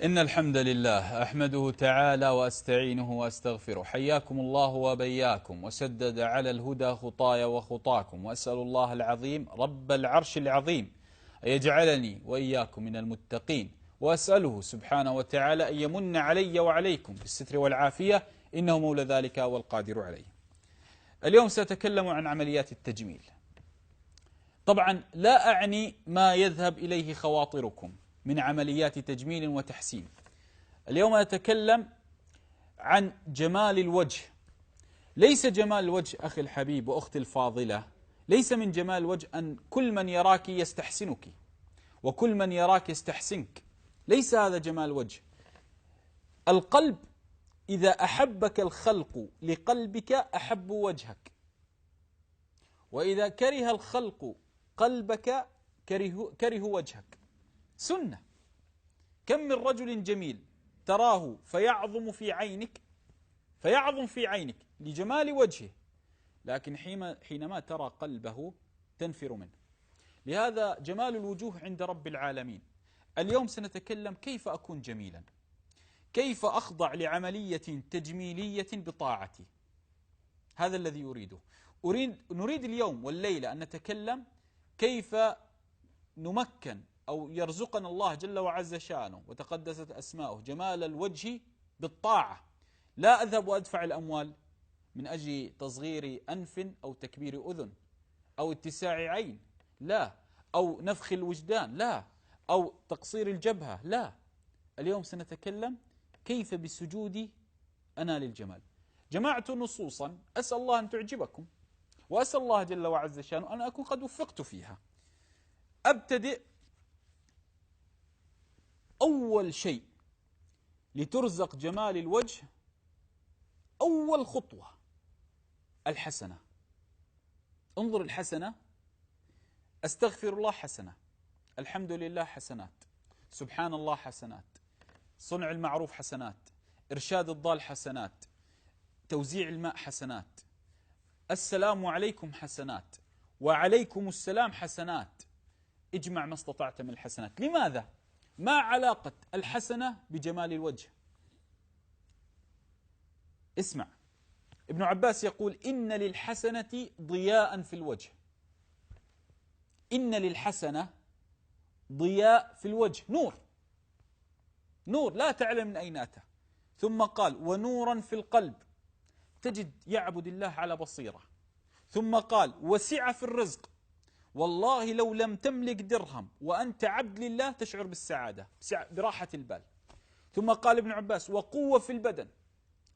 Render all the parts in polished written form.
إن الحمد لله أحمده تعالى وأستعينه وأستغفره. حياكم الله وبياكم وسدد على الهدى خطايا وخطاكم، وأسأل الله العظيم رب العرش العظيم أن يجعلني وإياكم من المتقين، وأسأله سبحانه وتعالى أن يمن علي وعليكم بالستر والعافية، إنه مولى ذلك والقادر عليه. اليوم سأتكلم عن عمليات التجميل. طبعا لا أعني ما يذهب إليه خواطركم من عمليات تجميل وتحسين. اليوم أتكلم عن جمال الوجه. ليس جمال الوجه أخي الحبيب وأختي الفاضلة، ليس من جمال الوجه أن كل من يراك يستحسنك وكل من يراك يستحسنك. ليس هذا جمال الوجه. القلب إذا أحبك الخلق لقلبك أحبوا وجهك، وإذا كره الخلق قلبك كرهوا وجهك. سنة. كم من رجل جميل تراه فيعظم في عينك لجمال وجهه، لكن حينما ترى قلبه تنفر منه. لهذا جمال الوجوه عند رب العالمين. اليوم سنتكلم كيف أكون جميلا، كيف أخضع لعملية تجميلية بطاعتي. هذا الذي أريده. نريد اليوم والليلة أن نتكلم كيف نمكن أو يرزقنا الله جل وعز شأنه وتقدست أسماؤه جمال الوجه بالطاعة. لا أذهب وأدفع الأموال من أجل تصغير أنف أو تكبير أذن أو اتساع عين، لا، أو نفخ الوجدان، لا، أو تقصير الجبهة، لا. اليوم سنتكلم كيف بالسجود أنال الجمال. جمعت نصوصا أسأل الله أن تعجبكم، وأسأل الله جل وعز شأنه أن أكون قد وفقت فيها. أبتدئ. أول شيء لترزق جمال الوجه، أول خطوة الحسنة. انظر الحسنة. أستغفر الله حسنة، الحمد لله حسنات، سبحان الله حسنات، صنع المعروف حسنات، إرشاد الضال حسنات، توزيع الماء حسنات، السلام عليكم حسنات، وعليكم السلام حسنات. اجمع ما استطعت من الحسنات. لماذا؟ ما علاقة الحسنة بجمال الوجه؟ اسمع، ابن عباس يقول إن للحسنة ضياء في الوجه. إن للحسنة ضياء في الوجه، نور لا تعلم من أين أتى. ثم قال ونورا في القلب، تجد يعبد الله على بصيرة. ثم قال وسعة في الرزق، والله لو لم تملك درهم وأنت عبد لله تشعر بالسعادة براحة البال. ثم قال ابن عباس وقوة في البدن،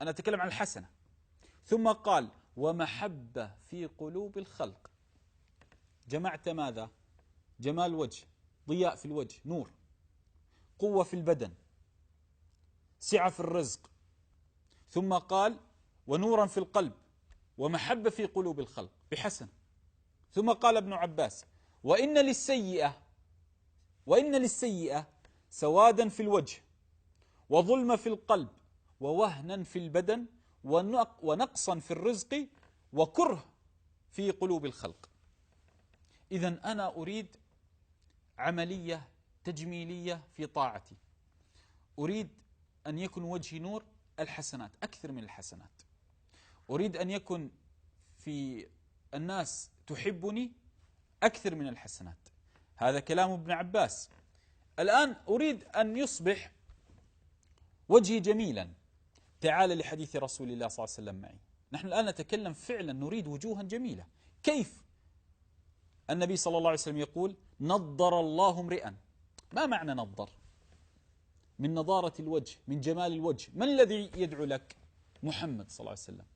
أنا أتكلم عن الحسنة. ثم قال ومحبة في قلوب الخلق. جمعت ماذا؟ جمال الوجه، ضياء في الوجه، نور، قوة في البدن، سعة في الرزق. ثم قال ونورا في القلب ومحبة في قلوب الخلق بحسن. ثم قال ابن عباس وإن للسيئة سوادا في الوجه، وظلم في القلب، ووهنا في البدن، ونقصا في الرزق، وكره في قلوب الخلق. إذن أنا أريد عملية تجميلية في طاعتي. أريد أن يكون وجهي نور، الحسنات أكثر من الحسنات. أريد أن يكون في الناس تحبني أكثر من الحسنات. هذا كلام ابن عباس. الآن أريد أن يصبح وجهي جميلا. تعال لحديث رسول الله صلى الله عليه وسلم معي. نحن الآن نتكلم فعلا نريد وجوها جميلة. كيف؟ النبي صلى الله عليه وسلم يقول نضر الله امرئا. ما معنى نضر؟ من نضارة الوجه، من جمال الوجه. من الذي يدعو لك؟ محمد صلى الله عليه وسلم.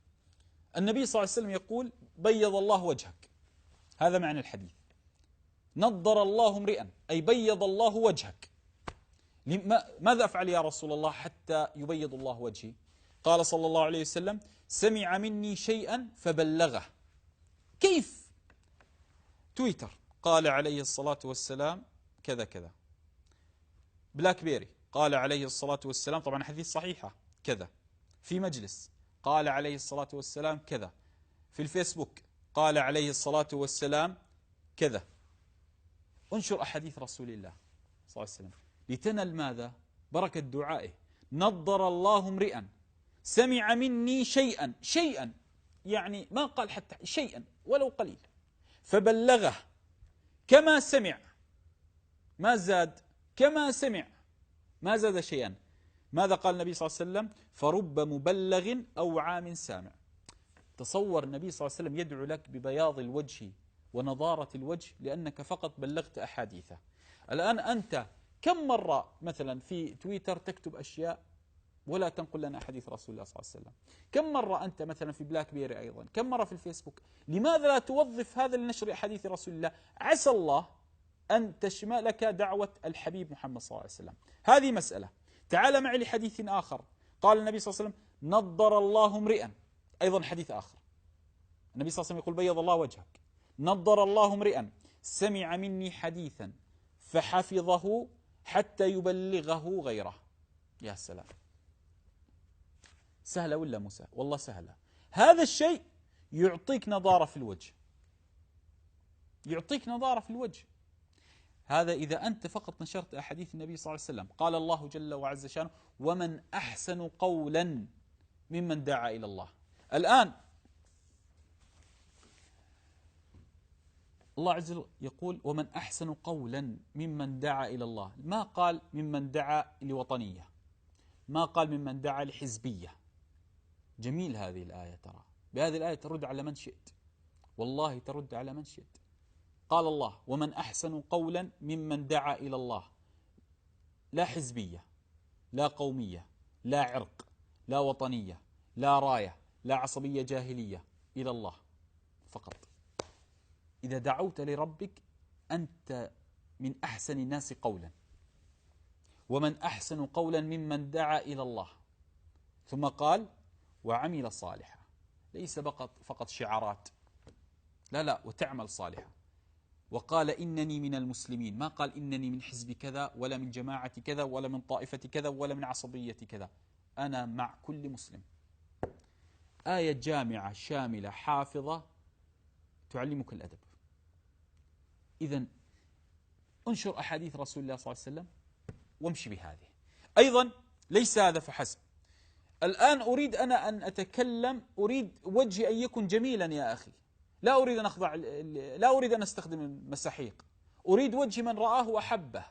النبي صلى الله عليه وسلم يقول بيض الله وجهك. هذا معنى الحديث. نضر الله امرئا أي بيض الله وجهك. ماذا أفعل يا رسول الله حتى يبيض الله وجهي؟ قال صلى الله عليه وسلم سمع مني شيئا فبلغه. كيف؟ تويتر قال عليه الصلاة والسلام كذا كذا. بلاك بيري قال عليه الصلاة والسلام، طبعا حديث صحيحة، كذا. في مجلس قال عليه الصلاة والسلام كذا. في الفيسبوك قال عليه الصلاة والسلام كذا. انشر أحاديث رسول الله صلى الله عليه وسلم لتنل ماذا؟ بركة دعائه. نضر الله امرئا سمع مني شيئا يعني ما قال حتى شيئا ولو قليل فبلغه كما سمع، ما زاد، كما سمع ما زاد شيئا. ماذا قال النبي صلى الله عليه وسلم؟ فرب مبلغ أوعى من سامع. تصور النبي صلى الله عليه وسلم يدعو لك ببياض الوجه ونضارة الوجه لأنك فقط بلغت أحاديثه. الآن أنت كم مرة مثلا في تويتر تكتب أشياء ولا تنقل لنا حديث رسول الله صلى الله عليه وسلم؟ كم مرة أنت مثلا في بلاك بيري أيضا؟ كم مرة في الفيسبوك؟ لماذا لا توظف هذا لنشر حديث رسول الله؟ عسى الله أن تشملك دعوة الحبيب محمد صلى الله عليه وسلم. هذه مسألة. تعال معي لحديث آخر. قال النبي صلى الله عليه وسلم نضر الله امرئا، أيضا حديث آخر النبي صلى الله عليه وسلم يقول بيض الله وجهك، نضر الله امرئا سمع مني حديثا فحفظه حتى يبلغه غيره. يا سلام، سهلة ولا موسى؟ والله سهلة. هذا الشيء يعطيك نضارة في الوجه، يعطيك نضارة في الوجه. هذا إذا أنت فقط نشرت أحاديث النبي صلى الله عليه وسلم. قال الله جل وعز شانه ومن أحسن قولا ممن دعا إلى الله. الآن الله عز وجل يقول ومن أحسن قولا ممن دعا إلى الله، ما قال ممن دعا لوطنية، ما قال ممن دعا لحزبية. جميل هذه الآية، ترى بهذه الآية ترد على من شئت، والله ترد على من شئت. قال الله ومن أحسن قولا ممن دعا إلى الله، لا حزبية، لا قومية، لا عرق، لا وطنية، لا راية، لا عصبية جاهلية، إلى الله فقط. إذا دعوت لربك أنت من أحسن الناس قولا. ومن أحسن قولا ممن دعا إلى الله. ثم قال وعمل صالحا، ليس فقط شعارات، لا وتعمل صالحا. وقال إنني من المسلمين، ما قال إنني من حزب كذا ولا من جماعة كذا ولا من طائفة كذا ولا من عصبية كذا، أنا مع كل مسلم. آية جامعة شاملة حافظة تعلمك الأدب. إذن انشر أحاديث رسول الله صلى الله عليه وسلم وامشي بهذه. أيضا ليس هذا فحسب. الآن أريد أنا أن أتكلم، أريد وجهي أن يكون جميلا يا أخي، لا أريد أن أخضع، لا أريد أن أستخدم المساحيق، أريد وجه من رآه وأحبه.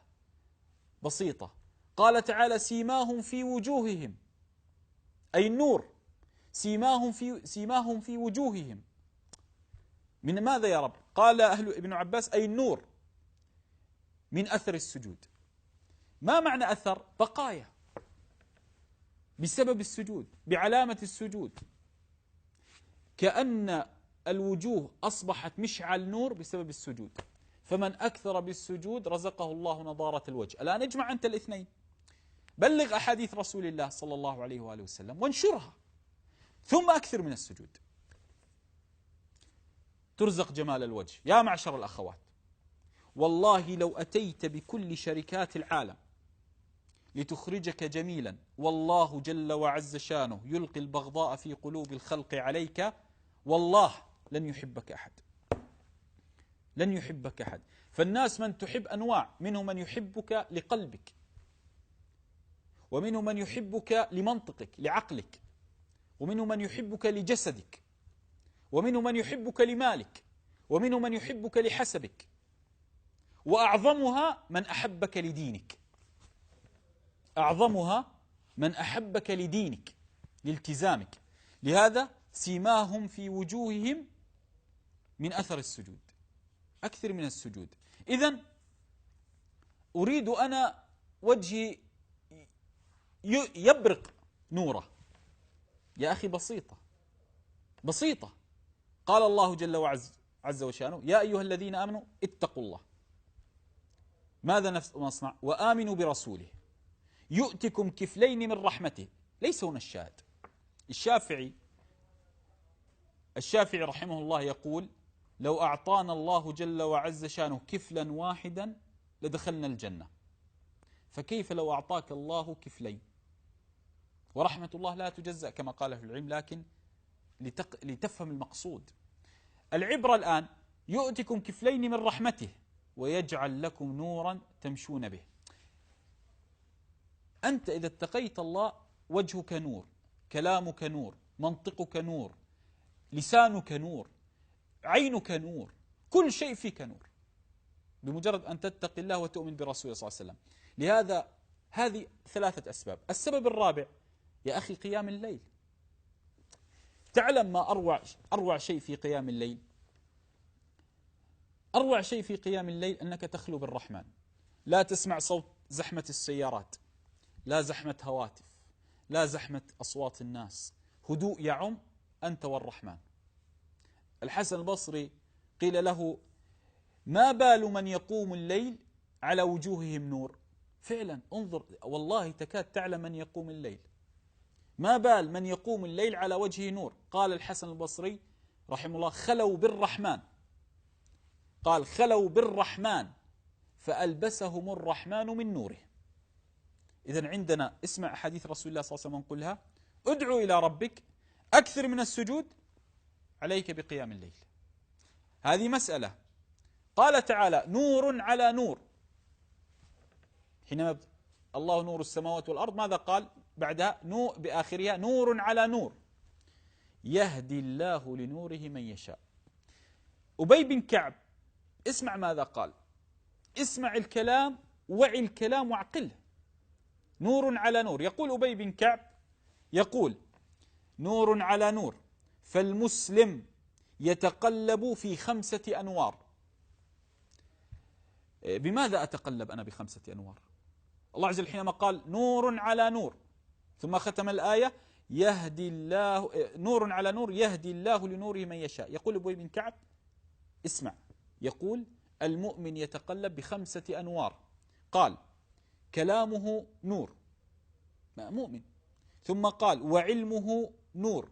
بسيطة. قال تعالى سيماهم في وجوههم، أي النور، سيماهم في وجوههم. من ماذا يا رب؟ قال ابن عباس أي النور، من أثر السجود. ما معنى أثر؟ بقايا بسبب السجود، بعلامة السجود، كأن الوجوه أصبحت مشعل نور بسبب السجود. فمن أكثر بالسجود رزقه الله نضارة الوجه. الآن اجمع أنت الاثنين، بلغ أحاديث رسول الله صلى الله عليه وآله وسلم وانشرها، ثم أكثر من السجود، ترزق جمال الوجه. يا معشر الأخوات، والله لو أتيت بكل شركات العالم لتخرجك جميلا، والله جل وعز شانه يلقي البغضاء في قلوب الخلق عليك، والله لن يحبك أحد، لن يحبك أحد. فالناس من تحب أنواع، منهم من يحبك لقلبك، ومنهم من يحبك لمنطقك لعقلك، ومنهم من يحبك لجسدك، ومنهم من يحبك لمالك، ومنهم من يحبك لحسبك، وأعظمها من أحبك لدينك، أعظمها من أحبك لدينك لالتزامك. لهذا سيماهم في وجوههم من أثر السجود، أكثر من السجود. إذن أريد أنا وجهي يبرق نوره. يا أخي بسيطة بسيطة. قال الله جل وعز عز وشانه يا أيها الذين آمنوا اتقوا الله. ماذا نصنع؟ وآمنوا برسوله يؤتكم كفلين من رحمته. ليس هنا الشاهد. الشافعي رحمه الله يقول لو أعطانا الله جل وعز شانه كفلا واحدا لدخلنا الجنة، فكيف لو أعطاك الله كفلين؟ ورحمة الله لا تجزأ كما قال في العلم، لكن لتفهم المقصود. العبرة الآن يؤتكم كفلين من رحمته ويجعل لكم نورا تمشون به. أنت إذا اتقيت الله وجهك نور، كلامك نور، منطقك نور، لسانك نور، عينك نور، كل شيء فيك نور، بمجرد أن تتقي الله وتؤمن برسوله صلى الله عليه وسلم. لهذا هذه 3 أسباب. السبب الرابع يا أخي قيام الليل. تعلم ما أروع شيء في قيام الليل؟ أروع شيء في قيام الليل أنك تخلو بالرحمن، لا تسمع صوت زحمة السيارات، لا زحمة هواتف، لا زحمة أصوات الناس، هدوء يعم أنت والرحمن. الحسن البصري قيل له: ما بال من يقوم الليل على وجوههم نور؟ فعلا انظر، والله تكاد تعلم من يقوم الليل، ما بال من يقوم الليل على وجهه نور. قال الحسن البصري رحمه الله: خلوا بالرحمن، قال: خلوا بالرحمن فألبسهم الرحمن من نوره. إذن عندنا اسمع حديث رسول الله صلى الله عليه وسلم نقولها: ادعوا إلى ربك، أكثر من السجود، عليك بقيام الليل. هذه مسألة. قال تعالى: نور على نور. حينما الله نور السماوات والأرض ماذا قال بعدها؟ بآخرها: نور على نور يهدي الله لنوره من يشاء. أبي بن كعب اسمع ماذا قال، اسمع الكلام، وعي الكلام وعقله. نور على نور. يقول أبي بن كعب، يقول: نور على نور، فالمسلم يتقلب في 5 أنوار. بماذا أتقلب أنا ب5 أنوار؟ الله عز وجل حينما قال نور على نور ثم ختم الآية: يهدي الله، نور على نور يهدي الله لنوره من يشاء. يقول أبي بن كعب اسمع، يقول: المؤمن يتقلب ب5 أنوار. قال: كلامه نور، مؤمن. ثم قال: وعلمه نور،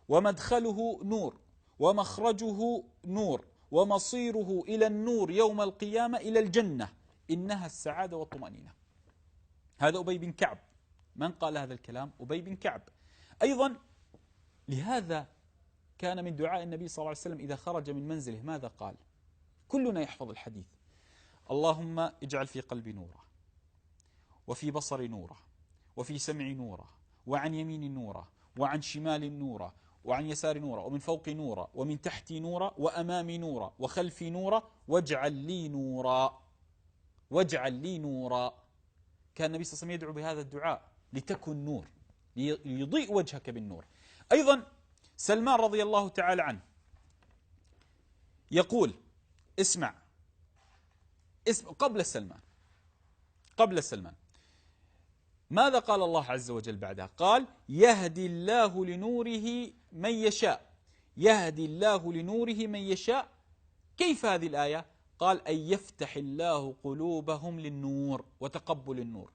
ومدخله نور، ومخرجه نور، ومصيره إلى النور يوم القيامة إلى الجنة، إنها السعادة والطمأنينة. هذا أبي بن كعب. من قال هذا الكلام؟ أبي بن كعب. أيضا لهذا كان من دعاء النبي صلى الله عليه وسلم إذا خرج من منزله ماذا قال؟ كلنا يحفظ الحديث: اللهم اجعل في قلبي نورا، وفي بصري نورا، وفي سمعي نورا، وعن يميني نورا، وعن شمالي نورا، وعن يساري نورا، ومن فوقي نورا، ومن تحتي نورا، وأمامي نورا، وخلفي نورا، واجعل لي نورا، واجعل لي نورا. كان النبي صلى الله عليه وسلم يدعو بهذا الدعاء: لتكن نور، ليضيء وجهك بالنور. أيضا سلمان رضي الله تعالى عنه يقول: اسمع قبل سلمان ماذا قال الله عز وجل بعدها؟ قال: يهدي الله لنوره من يشاء، يهدي الله لنوره من يشاء. كيف هذه الآية؟ قال: أن يفتح الله قلوبهم للنور وتقبل النور،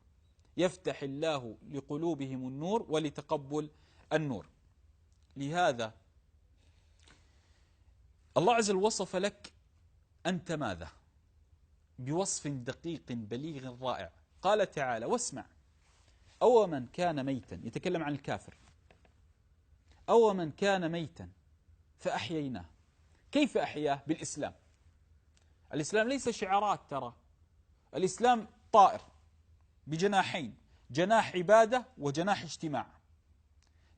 يفتح الله لقلوبهم النور ولتقبل النور. لهذا الله عز وجل وصف لك أنت ماذا؟ بوصف دقيق بليغ رائع. قال تعالى: واسمع: أو من كان ميتا، يتكلم عن الكافر، أو من كان ميتا فأحييناه. كيف أحياه؟ بالإسلام. الإسلام ليس شعارات، ترى الإسلام طائر بجناحين: جناح عبادة وجناح اجتماع،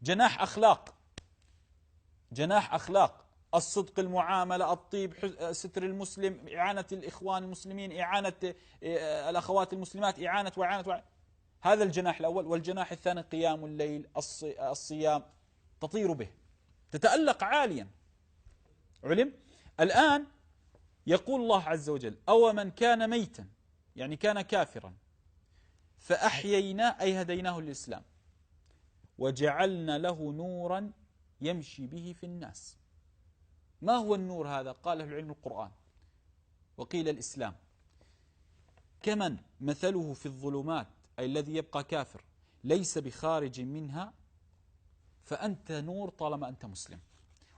جناح أخلاق، جناح أخلاق، الصدق، المعاملة، الطيب، ستر المسلم، إعانة الإخوان المسلمين، إعانة الأخوات المسلمات، إعانة. هذا الجناح الأول. والجناح الثاني قيام الليل، الصيام، تطير به، تتألق عاليا. علم؟ الآن يقول الله عز وجل: أو من كان ميتا، يعني كان كافرا، فأحييناه، أي هديناه للإسلام، وجعلنا له نورا يمشي به في الناس. ما هو النور هذا؟ قال أهل العلم: القرآن، وقيل الإسلام. كمن مثله في الظلمات، أي الذي يبقى كافر ليس بخارج منها، فأنت نور طالما أنت مسلم،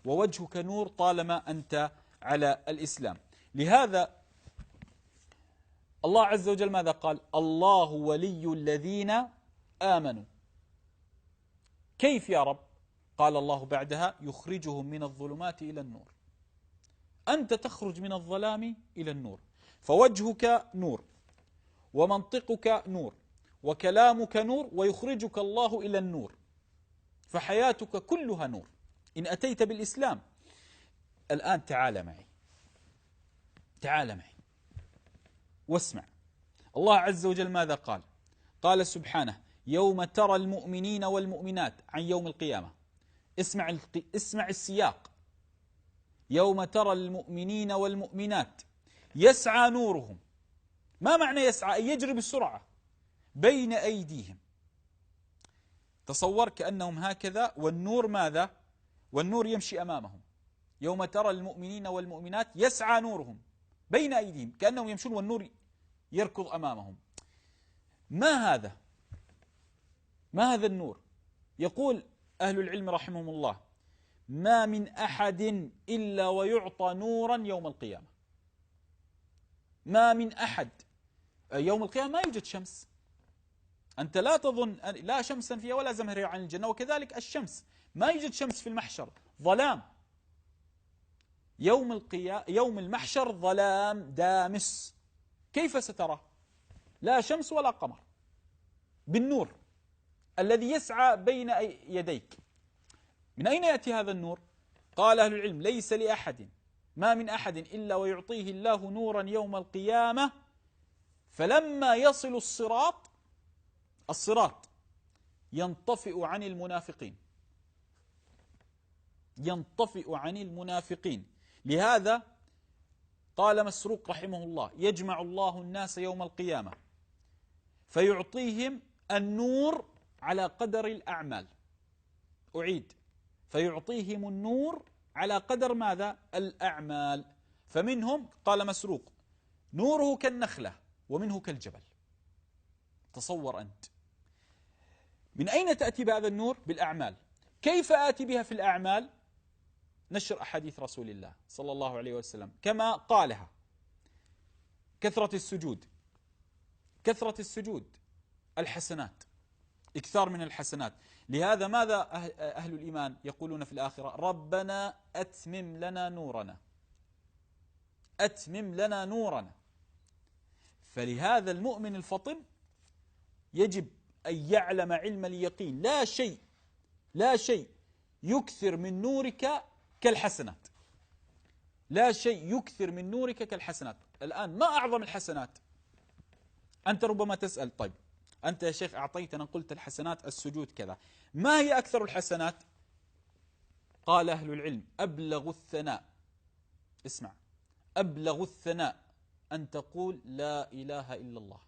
ووجهك نور طالما أنت على الإسلام. لهذا الله عز وجل ماذا قال؟ الله ولي الذين آمنوا. كيف يا رب؟ قال الله بعدها: يخرجهم من الظلمات إلى النور. أنت تخرج من الظلام إلى النور، فوجهك نور، ومنطقك نور، وكلامك نور ويخرجك الله إلى النور، فحياتك كلها نور إن أتيت بالإسلام. الآن تعال معي، تعال معي واسمع الله عز وجل ماذا قال. قال سبحانه: يوم ترى المؤمنين والمؤمنات، عن يوم القيامة. اسمع السياق: يوم ترى المؤمنين والمؤمنات يسعى نورهم. ما معنى يسعى؟ يجري بسرعة بين أيديهم. تصور كأنهم هكذا، والنور ماذا؟ والنور يمشي أمامهم. يوم ترى المؤمنين والمؤمنات يسعى نورهم بين أيديهم، كأنهم يمشون والنور يركض أمامهم. ما هذا؟ ما هذا النور؟ يقول أهل العلم رحمهم الله: ما من أحد إلا ويعطى نورا يوم القيامة. ما من أحد. يوم القيامة ما يوجد شمس، أنت لا تظن، لا شمسا فيها ولا زمهرير عن الجنة، وكذلك الشمس ما يوجد شمس في المحشر، ظلام. يوم المحشر ظلام دامس، كيف سترى؟ لا شمس ولا قمر، بالنور الذي يسعى بين يديك. من أين يأتي هذا النور؟ قال أهل العلم: ليس لأحد، ما من أحد إلا ويعطيه الله نورا يوم القيامة، فلما يصل الصراط ينطفئ عن المنافقين، ينطفئ عن المنافقين. لهذا قال مسروق رحمه الله: يجمع الله الناس يوم القيامة فيعطيهم النور على قدر الأعمال. أعيد: فيعطيهم النور على قدر ماذا؟ الأعمال. فمنهم، قال مسروق، نوره كالنخلة ومنه كالجبل. تصور أنت، من أين تأتي بهذا النور؟ بالأعمال. كيف آتي بها في الأعمال؟ نشر أحاديث رسول الله صلى الله عليه وسلم كما قالها: كثرة السجود، كثرة السجود، الحسنات، إكثار من الحسنات. لهذا ماذا أهل الإيمان يقولون في الآخرة؟ ربنا أتمم لنا نورنا، أتمم لنا نورنا. فلهذا المؤمن الفطن يجب أن يعلم علم اليقين: لا شيء يكثر من نورك كالحسنات، لا شيء يكثر من نورك كالحسنات. الآن ما أعظم الحسنات؟ أنت ربما تسأل: طيب أنت يا شيخ أعطيتنا، قلت الحسنات السجود كذا، ما هي أكثر الحسنات؟ قال أهل العلم: أبلغ الثناء، اسمع، أبلغ الثناء أن تقول لا إله إلا الله.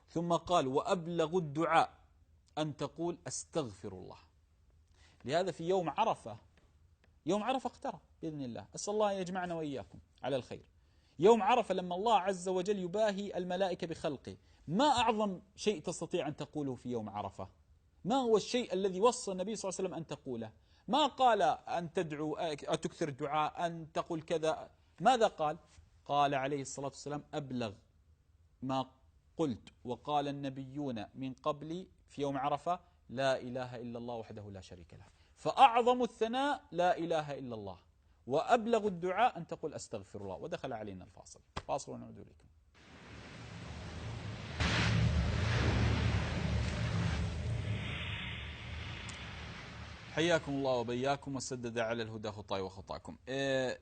ثم قال: وأبلغ الدعاء أن تقول أستغفر الله. لهذا في يوم عرفة، يوم عرفة اقترب بإذن الله، أسأل الله يجمعنا وإياكم على الخير. يوم عرفة لما الله عز وجل يباهي الملائكة بخلقه، ما أعظم شيء تستطيع أن تقوله في يوم عرفة؟ ما هو الشيء الذي وصى النبي صلى الله عليه وسلم أن تقوله؟ ما قال أن تدعو، أن تكثر الدعاء، أن تقول كذا. ماذا قال؟ قال عليه الصلاة والسلام: أبلغ ما قلت وقال النبيون من قبلي في يوم عرفة: لا إله إلا الله وحده لا شريك له. فأعظم الثناء لا إله إلا الله، وأبلغ الدعاء أن تقول أستغفر الله. ودخل علينا الفاصل، فاصل ونعود إليكم. حياكم الله وبياكم وسدد على الهدى خطاي وخطاكم.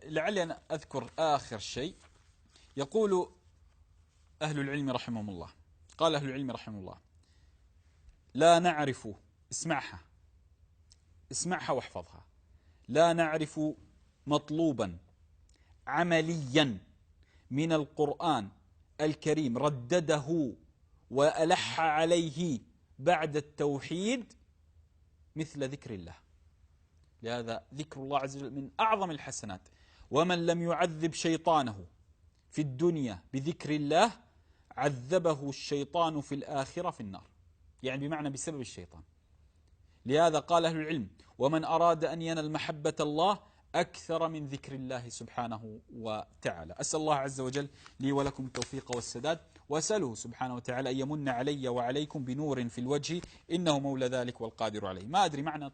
لعلي أن أذكر آخر شيء. يقول أهل العلم رحمهم الله، قال أهل العلم رحمهم الله: لا نعرف، اسمعها واحفظها، لا نعرف مطلوبا عمليا من القرآن الكريم ردده وألح عليه بعد التوحيد مثل ذكر الله. لهذا ذكر الله عز وجل من أعظم الحسنات. ومن لم يعذب شيطانه في الدنيا بذكر الله عذبه الشيطان في الآخرة في النار، يعني بمعنى بسبب الشيطان. لهذا قال أهل العلم: ومن أراد أن ينال محبة الله أكثر من ذكر الله سبحانه وتعالى. أسأل الله عز وجل لي ولكم التوفيق والسداد، وأسأله سبحانه وتعالى أن يمن علي وعليكم بنور في الوجه، إنه مولى ذلك والقادر عليه. ما أدري معنى